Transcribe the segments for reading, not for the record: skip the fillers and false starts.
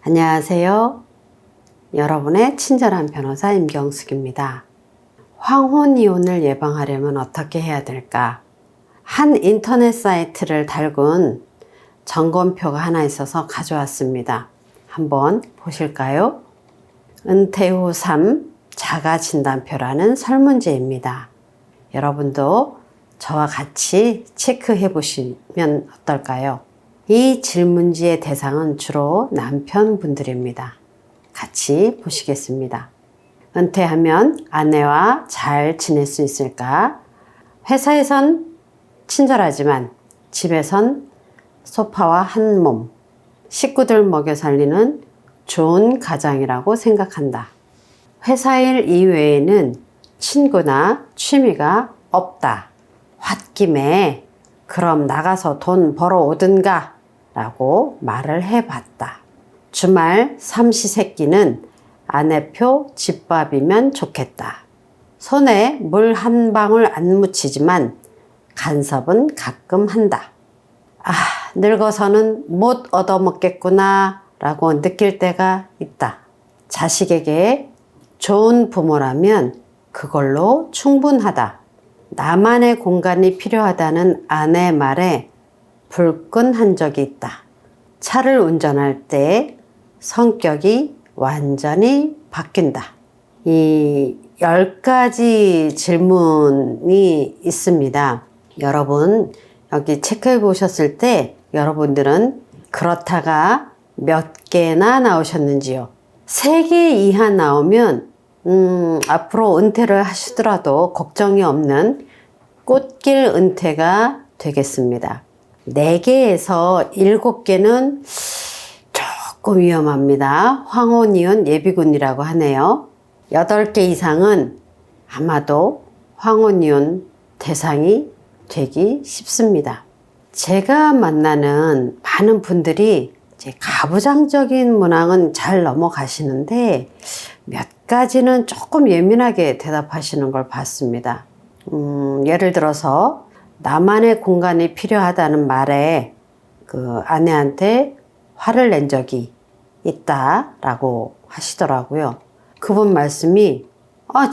안녕하세요. 여러분의 친절한 변호사 임경숙입니다. 황혼이혼을 예방하려면 어떻게 해야 될까? 한 인터넷 사이트를 달군 점검표가 하나 있어서 가져왔습니다. 한번 보실까요? 은퇴 후 삶 자가진단표라는 설문지입니다. 여러분도 저와 같이 체크해 보시면 어떨까요? 이 질문지의 대상은 주로 남편분들입니다. 같이 보시겠습니다. 은퇴하면 아내와 잘 지낼 수 있을까? 회사에선 친절하지만 집에선 소파와 한 몸, 식구들 먹여 살리는 좋은 가장이라고 생각한다. 회사 일 이외에는 친구나 취미가 없다. 홧김에 그럼 나가서 돈 벌어오든가 라고 말을 해봤다. 주말 삼시세끼는 아내표 집밥이면 좋겠다. 손에 물 한 방울 안 묻히지만 간섭은 가끔 한다. 늙어서는 못 얻어먹겠구나 라고 느낄 때가 있다. 자식에게 좋은 부모라면 그걸로 충분하다. 나만의 공간이 필요하다는 아내 말에 불끈한 적이 있다. 차를 운전할 때 성격이 완전히 바뀐다. 이 10가지 질문이 있습니다. 여러분 여기 체크해 보셨을 때 여러분들은 그렇다가 몇 개나 나오셨는지요? 3개 이하 나오면 앞으로 은퇴를 하시더라도 걱정이 없는 꽃길 은퇴가 되겠습니다. 4개에서 7개는 조금 위험합니다. 황혼이혼 예비군이라고 하네요. 8개 이상은 아마도 황혼이혼 대상이 되기 쉽습니다. 제가 만나는 많은 분들이 이제 가부장적인 문항은 잘 넘어가시는데 몇 가지는 조금 예민하게 대답하시는 걸 봤습니다. 예를 들어서 나만의 공간이 필요하다는 말에 그 아내한테 화를 낸 적이 있다라고 하시더라고요. 그분 말씀이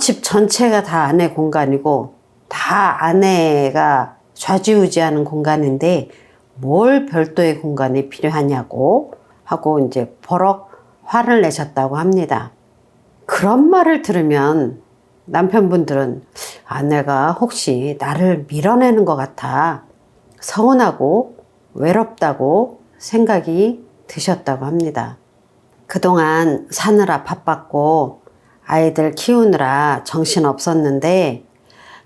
집 전체가 다 아내 공간이고 다 아내가 좌지우지하는 공간인데 뭘 별도의 공간이 필요하냐고 하고 이제 버럭 화를 내셨다고 합니다. 그런 말을 들으면 남편분들은 아내가 혹시 나를 밀어내는 것 같아 서운하고 외롭다고 생각이 드셨다고 합니다. 그동안 사느라 바빴고 아이들 키우느라 정신 없었는데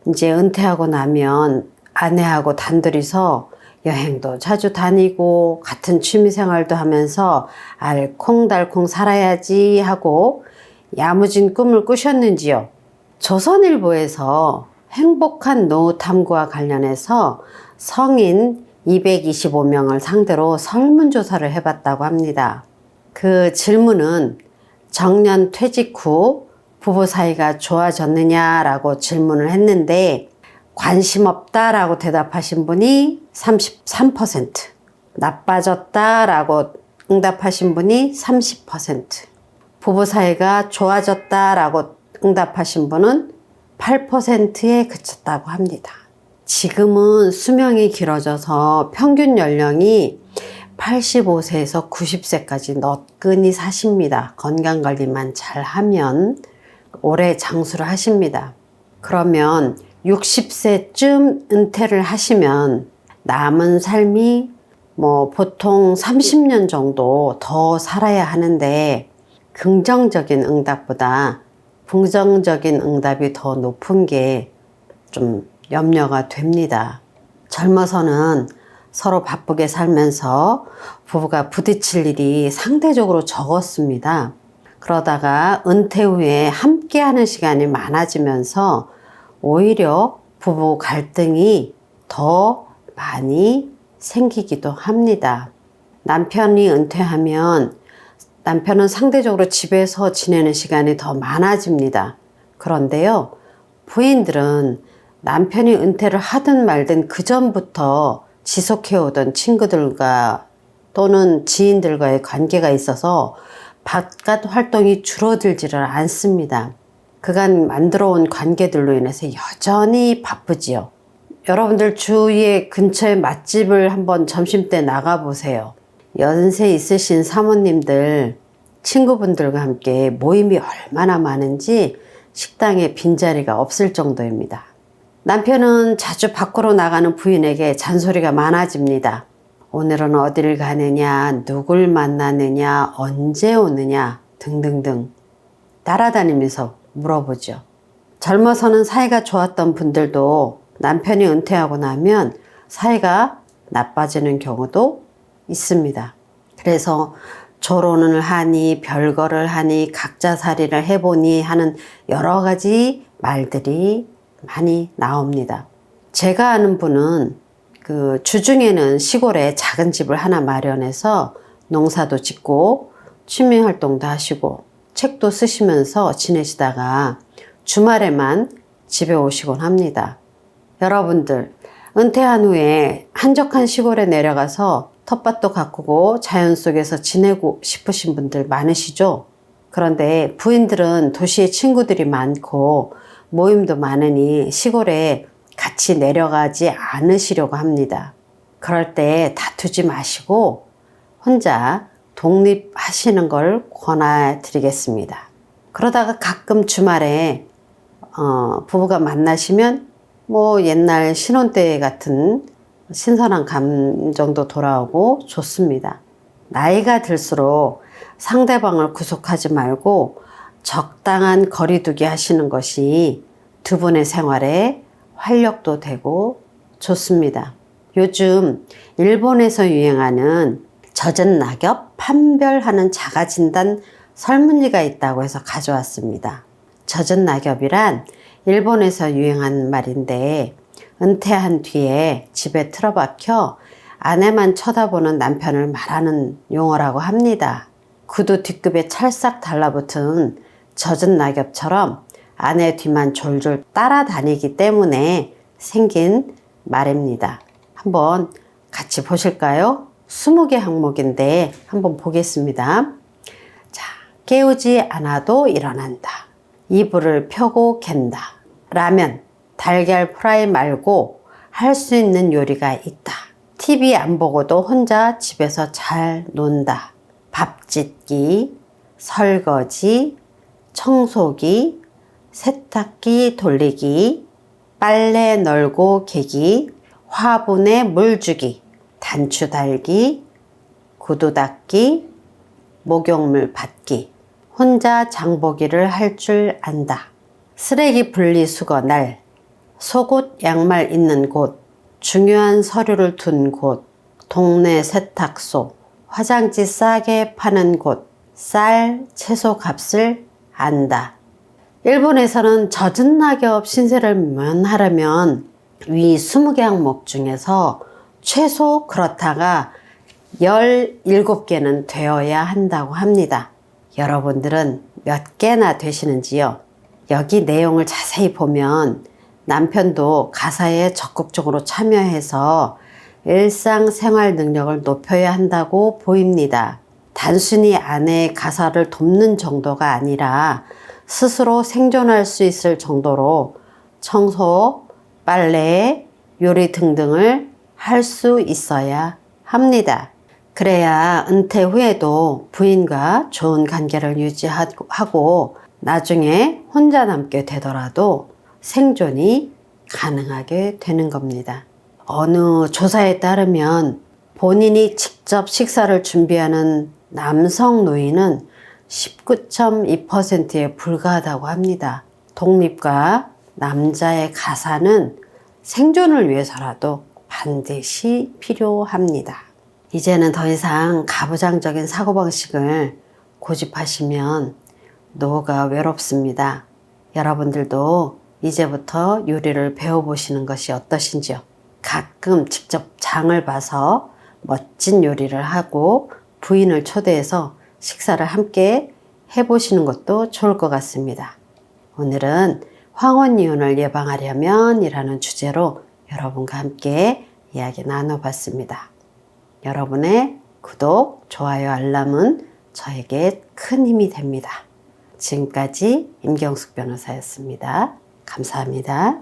이제 은퇴하고 나면 아내하고 단둘이서 여행도 자주 다니고 같은 취미생활도 하면서 알콩달콩 살아야지 하고 야무진 꿈을 꾸셨는지요? 조선일보에서 행복한 노후 탐구와 관련해서 성인 225명을 상대로 설문조사를 해봤다고 합니다. 그 질문은 정년 퇴직 후 부부 사이가 좋아졌느냐라고 질문을 했는데 관심 없다라고 대답하신 분이 33%, 나빠졌다라고 응답하신 분이 30%, 부부 사이가 좋아졌다라고 응답하신 분은 8%에 그쳤다고 합니다. 지금은 수명이 길어져서 평균 연령이 85세에서 90세까지 너끈히 사십니다. 건강관리만 잘하면 오래 장수를 하십니다. 그러면 60세쯤 은퇴를 하시면 남은 삶이 보통 30년 정도 더 살아야 하는데 긍정적인 응답보다 부정적인 응답이 더 높은 게 좀 염려가 됩니다. 젊어서는 서로 바쁘게 살면서 부부가 부딪힐 일이 상대적으로 적었습니다. 그러다가 은퇴 후에 함께하는 시간이 많아지면서 오히려 부부 갈등이 더 많이 생기기도 합니다. 남편이 은퇴하면 남편은 상대적으로 집에서 지내는 시간이 더 많아집니다. 그런데요, 부인들은 남편이 은퇴를 하든 말든 그 전부터 지속해오던 친구들과 또는 지인들과의 관계가 있어서 바깥 활동이 줄어들지를 않습니다. 그간 만들어 온 관계들로 인해서 여전히 바쁘지요. 여러분들 주위에 근처에 맛집을 한번 점심때 나가보세요. 연세 있으신 사모님들, 친구분들과 함께 모임이 얼마나 많은지 식당에 빈자리가 없을 정도입니다. 남편은 자주 밖으로 나가는 부인에게 잔소리가 많아집니다. 오늘은 어디를 가느냐, 누굴 만나느냐, 언제 오느냐 등등등 따라다니면서 물어보죠. 젊어서는 사이가 좋았던 분들도 남편이 은퇴하고 나면 사이가 나빠지는 경우도 있습니다. 그래서 결혼을 하니 별거를 하니 각자살이를 해보니 하는 여러 가지 말들이 많이 나옵니다. 제가 아는 분은 주중에는 시골에 작은 집을 하나 마련해서 농사도 짓고 취미활동도 하시고 책도 쓰시면서 지내시다가 주말에만 집에 오시곤 합니다. 여러분들 은퇴한 후에 한적한 시골에 내려가서 텃밭도 가꾸고 자연 속에서 지내고 싶으신 분들 많으시죠? 그런데 부인들은 도시에 친구들이 많고 모임도 많으니 시골에 같이 내려가지 않으시려고 합니다. 그럴 때 다투지 마시고 혼자 독립하시는 걸 권해드리겠습니다. 그러다가 가끔 주말에 부부가 만나시면 옛날 신혼 때 같은 신선한 감정도 돌아오고 좋습니다. 나이가 들수록 상대방을 구속하지 말고 적당한 거리두기 하시는 것이 두 분의 생활에 활력도 되고 좋습니다. 요즘 일본에서 유행하는 젖은 낙엽 판별하는 자가진단 설문지가 있다고 해서 가져왔습니다. 젖은 낙엽이란 일본에서 유행한 말인데 은퇴한 뒤에 집에 틀어박혀 아내만 쳐다보는 남편을 말하는 용어라고 합니다. 구두 뒷급에 찰싹 달라붙은 젖은 낙엽처럼 아내 뒤만 졸졸 따라다니기 때문에 생긴 말입니다. 한번 같이 보실까요? 20개 항목인데 한번 보겠습니다. 자, 깨우지 않아도 일어난다. 이불을 펴고 갠다. 라면, 달걀 프라이 말고 할 수 있는 요리가 있다. TV 안 보고도 혼자 집에서 잘 논다. 밥 짓기, 설거지, 청소기, 세탁기 돌리기, 빨래 널고 개기, 화분에 물 주기, 단추 달기, 구두 닦기, 목욕물 받기, 혼자 장보기를 할 줄 안다. 쓰레기 분리수거 날, 속옷 양말 있는 곳, 중요한 서류를 둔 곳, 동네 세탁소, 화장지 싸게 파는 곳, 쌀, 채소 값을 안다. 일본에서는 젖은 낙엽 신세를 면하려면 위 20개 항목 중에서 최소 그렇다가 17개는 되어야 한다고 합니다. 여러분들은 몇 개나 되시는지요? 여기 내용을 자세히 보면 남편도 가사에 적극적으로 참여해서 일상생활 능력을 높여야 한다고 보입니다. 단순히 아내의 가사를 돕는 정도가 아니라 스스로 생존할 수 있을 정도로 청소, 빨래, 요리 등등을 할 수 있어야 합니다. 그래야 은퇴 후에도 부인과 좋은 관계를 유지하고 나중에 혼자 남게 되더라도 생존이 가능하게 되는 겁니다. 어느 조사에 따르면 본인이 직접 식사를 준비하는 남성 노인은 19.2%에 불과하다고 합니다. 독립과 남자의 가사는 생존을 위해서라도 반드시 필요합니다. 이제는 더 이상 가부장적인 사고방식을 고집하시면 노후가 외롭습니다. 여러분들도 이제부터 요리를 배워보시는 것이 어떠신지요? 가끔 직접 장을 봐서 멋진 요리를 하고 부인을 초대해서 식사를 함께 해보시는 것도 좋을 것 같습니다. 오늘은 황혼이혼을 예방하려면 이라는 주제로 여러분과 함께 이야기 나눠봤습니다. 여러분의 구독, 좋아요, 알람은 저에게 큰 힘이 됩니다. 지금까지 임경숙 변호사였습니다. 감사합니다.